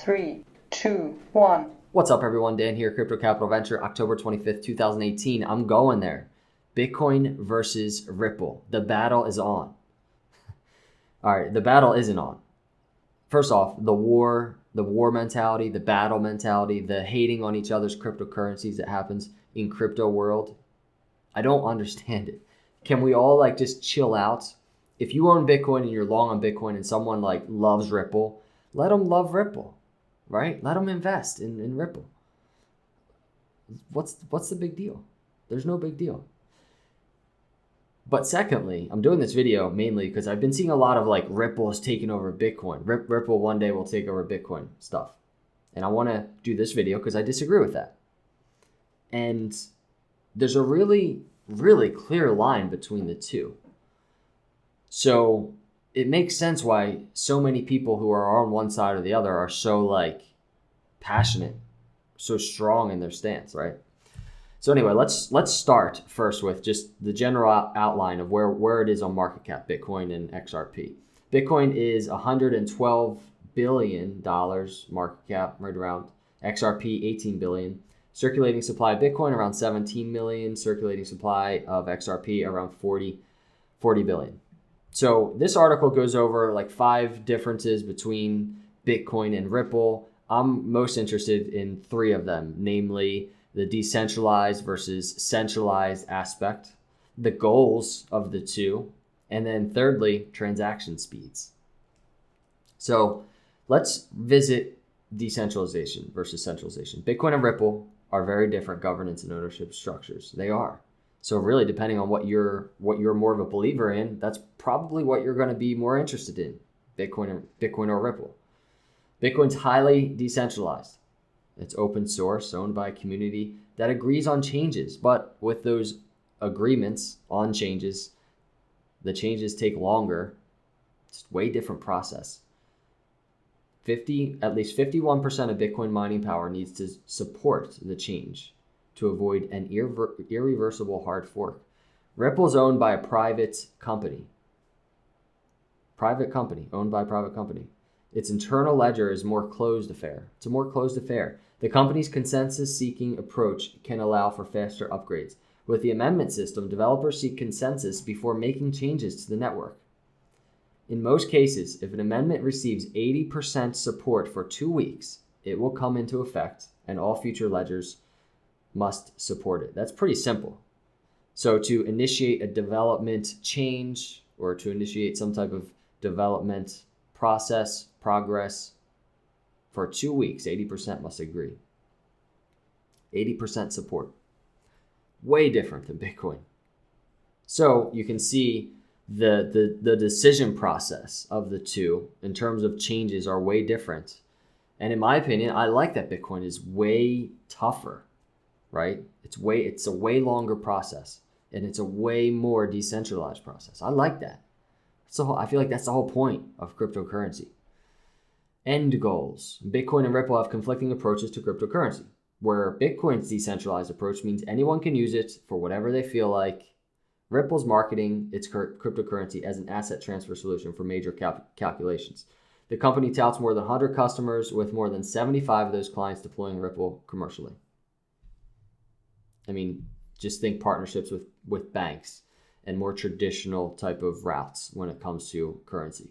3, 2, 1. What's up, everyone? Dan here, Crypto Capital Venture, October 25th, 2018. I'm going there. Bitcoin versus Ripple. The battle is on. All right, the battle isn't on. First off, the war mentality, the battle mentality, the hating on each other's cryptocurrencies that happens in crypto world. I don't understand it. Can we all just chill out? If you own Bitcoin and you're long on Bitcoin and someone loves Ripple, let them love Ripple, right? Let them invest in Ripple. What's the big deal? There's no big deal. But secondly, I'm doing this video mainly because I've been seeing a lot of Ripple is taking over Bitcoin. Ripple one day will take over Bitcoin stuff. And I want to do this video because I disagree with that. And there's a really, really clear line between the two. So it makes sense why so many people who are on one side or the other are so passionate, so strong in their stance, right? So anyway, let's start first with just the general outline of where it is on market cap, Bitcoin and XRP. Bitcoin is $112 billion market cap, right around. XRP, $18 billion. Circulating supply of Bitcoin around 17 million. Circulating supply of XRP around 40 billion. So this article goes over 5 differences between Bitcoin and Ripple. I'm most interested in 3 of them, namely the decentralized versus centralized aspect, the goals of the two, and then thirdly, transaction speeds. So let's visit decentralization versus centralization. Bitcoin and Ripple are very different governance and ownership structures. They are. So really, depending on what you're more of a believer in, that's probably what you're going to be more interested in, Bitcoin or Ripple. Bitcoin's highly decentralized. It's open source, owned by a community that agrees on changes. But with those agreements on changes, the changes take longer. It's a way different process. At least 51% of Bitcoin mining power needs to support the change to avoid an irreversible hard fork. Ripple is owned by a private company. Owned by a private company. Its internal ledger is more closed affair. It's a more closed affair. The company's consensus-seeking approach can allow for faster upgrades. With the amendment system, developers seek consensus before making changes to the network. In most cases, if an amendment receives 80% support for 2 weeks, it will come into effect and all future ledgers must support it. That's pretty simple. So to initiate a development change or to initiate some type of development progress, for 2 weeks, 80% must agree. 80% support. Way different than Bitcoin. So you can see the decision process of the two in terms of changes are way different. And in my opinion, I like that Bitcoin is way tougher, right? It's a way longer process and it's a way more decentralized process. I like that. So I feel like that's the whole point of cryptocurrency. End goals. Bitcoin and Ripple have conflicting approaches to cryptocurrency, where Bitcoin's decentralized approach means anyone can use it for whatever they feel like. Ripple's marketing its cryptocurrency as an asset transfer solution for major calculations. The company touts more than 100 customers, with more than 75 of those clients deploying Ripple commercially. I mean, just think partnerships with banks and more traditional type of routes when it comes to currency.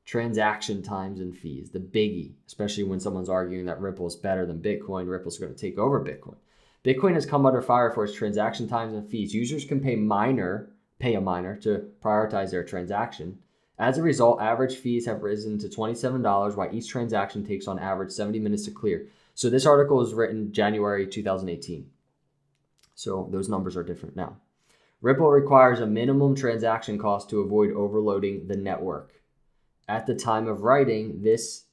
Transaction times and fees, the biggie, especially when someone's arguing that Ripple is better than Bitcoin. Ripple's going to take over Bitcoin. Bitcoin has come under fire for its transaction times and fees. Users can pay a miner to prioritize their transaction. As a result, average fees have risen to $27, while each transaction takes on average 70 minutes to clear. So this article was written January 2018. So those numbers are different now. Ripple requires a minimum transaction cost to avoid overloading the network. At the time of writing, this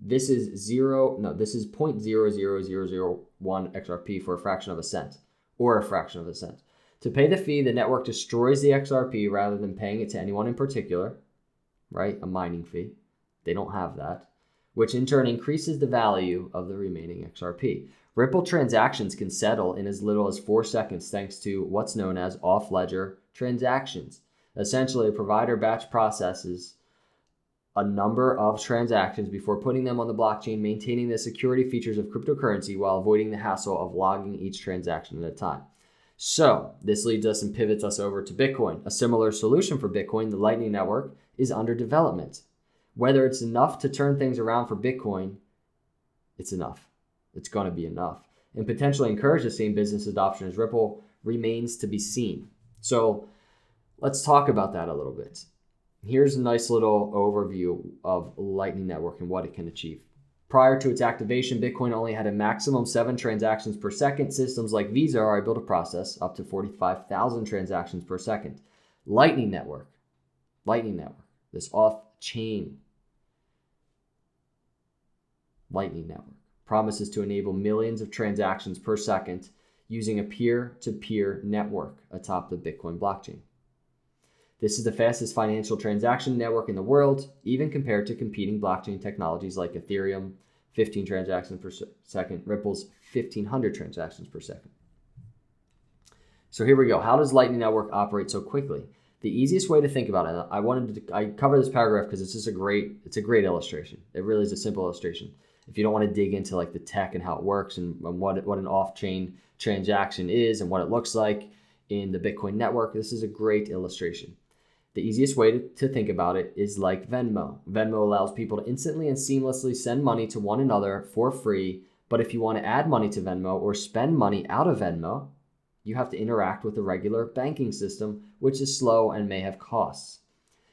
is 0.00001 XRP for a fraction of a cent, or a fraction of a cent. To pay the fee, the network destroys the XRP rather than paying it to anyone in particular, right? A mining fee. They don't have that, which in turn increases the value of the remaining XRP. Ripple transactions can settle in as little as 4 seconds thanks to what's known as off-ledger transactions. Essentially, a provider batch processes a number of transactions before putting them on the blockchain, maintaining the security features of cryptocurrency while avoiding the hassle of logging each transaction at a time. So this leads us and pivots us over to Bitcoin. A similar solution for Bitcoin, the Lightning Network, is under development. Whether it's enough to turn things around for Bitcoin, it's enough. It's going to be enough. And potentially encourage the same business adoption as Ripple remains to be seen. So let's talk about that a little bit. Here's a nice little overview of Lightning Network and what it can achieve. Prior to its activation, Bitcoin only had a maximum 7 transactions per second. Systems like Visa are able to process up to 45,000 transactions per second. Lightning Network, this off-chain Lightning Network promises to enable millions of transactions per second using a peer-to-peer network atop the Bitcoin blockchain. This is the fastest financial transaction network in the world, even compared to competing blockchain technologies like Ethereum, 15 transactions per second, Ripple's 1,500 transactions per second. So here we go. How does Lightning Network operate so quickly? The easiest way to think about it, I cover this paragraph because it's just a great illustration. It really is a simple illustration. If you don't want to dig into like the tech and how it works and what an off-chain transaction is and what it looks like in the Bitcoin network, this is a great illustration. The easiest way to think about it is like Venmo. Venmo allows people to instantly and seamlessly send money to one another for free. But if you want to add money to Venmo or spend money out of Venmo, you have to interact with the regular banking system, which is slow and may have costs.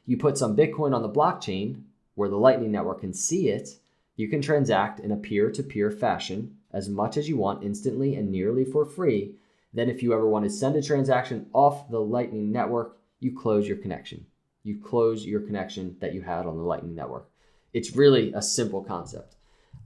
You put some Bitcoin on the blockchain where the Lightning Network can see it. You can transact in a peer-to-peer fashion as much as you want instantly and nearly for free. Then if you ever want to send a transaction off the Lightning Network, you close your connection. You close your connection that you had on the Lightning Network. It's really a simple concept.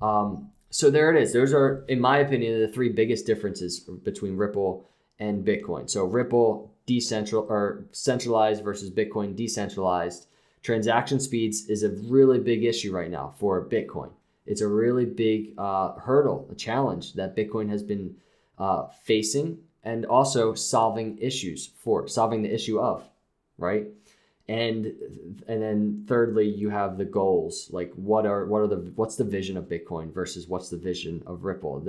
So there it is. Those are, in my opinion, the 3 biggest differences between Ripple and Bitcoin. So Ripple centralized versus Bitcoin decentralized. Transaction speeds is a really big issue right now for Bitcoin. It's a really big hurdle, a challenge that Bitcoin has been facing and also solving the issue of, right? And then thirdly, you have the goals. Like what's the vision of Bitcoin versus what's the vision of Ripple?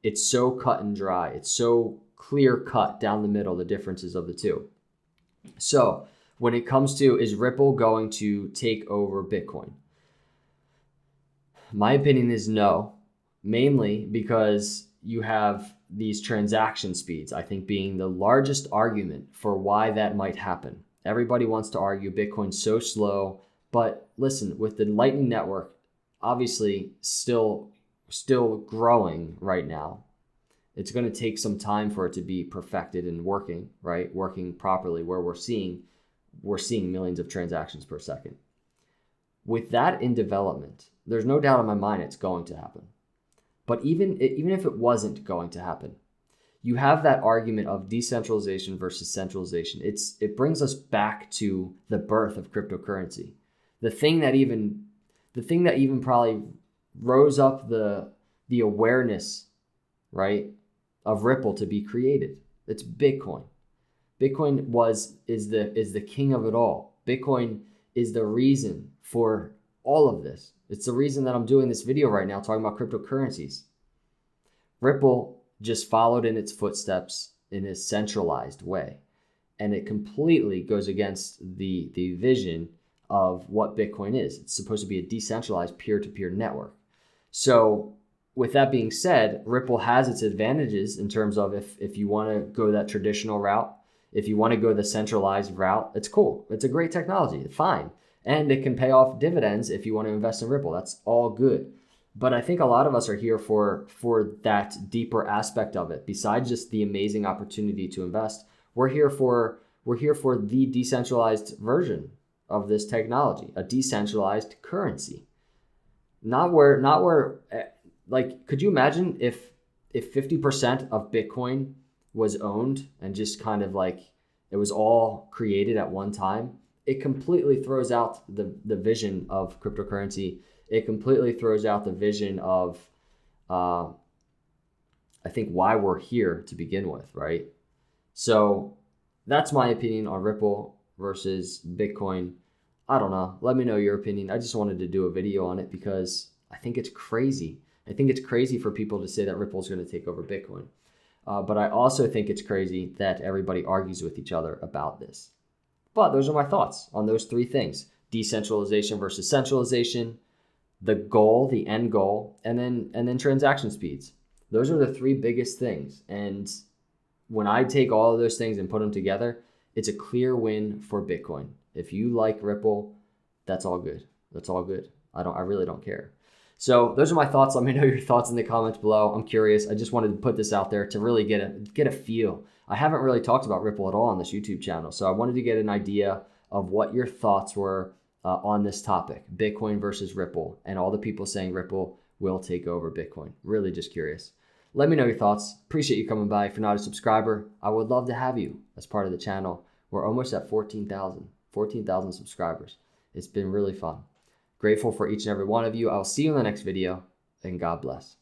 It's so cut and dry. It's so clear cut down the middle, the differences of the two. So when it comes to, is Ripple going to take over Bitcoin? My opinion is no, mainly because you have these transaction speeds, I think, being the largest argument for why that might happen. Everybody wants to argue Bitcoin's so slow, but listen, with the Lightning Network, obviously still growing right now, it's going to take some time for it to be perfected and working, right? Working properly, where we're seeing millions of transactions per second. With that in development, there's no doubt in my mind it's going to happen. But even if it wasn't going to happen, you have that argument of decentralization versus centralization. It brings us back to the birth of cryptocurrency. The thing that even probably rose up the awareness, right, of Ripple to be created. It's Bitcoin. Bitcoin is the king of it all. Bitcoin is the reason for all of this. It's the reason that I'm doing this video right now talking about cryptocurrencies. Ripple just followed in its footsteps in a centralized way. And it completely goes against the vision of what Bitcoin is. It's supposed to be a decentralized peer-to-peer network. So with that being said, Ripple has its advantages in terms of if you want to go that traditional route, if you want to go the centralized route, it's cool. It's a great technology. Fine. And it can pay off dividends if you want to invest in Ripple. That's all good. But I think a lot of us are here for that deeper aspect of it. Besides just the amazing opportunity to invest, we're here for the decentralized version of this technology, a decentralized currency. Not where like, could you imagine if 50% of Bitcoin was owned and just kind of like it was all created at one time? It completely throws out the vision of cryptocurrency. It completely throws out the vision of, I think, why we're here to begin with, right? So that's my opinion on Ripple versus Bitcoin. I don't know. Let me know your opinion. I just wanted to do a video on it because I think it's crazy. I think it's crazy for people to say that Ripple's going to take over Bitcoin. But I also think it's crazy that everybody argues with each other about this. But those are my thoughts on those three things: decentralization versus centralization, the goal, the end goal, and then transaction speeds. Those are the three biggest things. And when I take all of those things and put them together, it's a clear win for Bitcoin. If you like Ripple, that's all good. That's all good. I really don't care. So those are my thoughts. Let me know your thoughts in the comments below. I'm curious. I just wanted to put this out there to really get a feel. I haven't really talked about Ripple at all on this YouTube channel. So I wanted to get an idea of what your thoughts were on this topic, Bitcoin versus Ripple, and all the people saying Ripple will take over Bitcoin. Really just curious. Let me know your thoughts. Appreciate you coming by. If you're not a subscriber, I would love to have you as part of the channel. We're almost at 14,000 subscribers. It's been really fun. Grateful for each and every one of you. I'll see you in the next video, and God bless.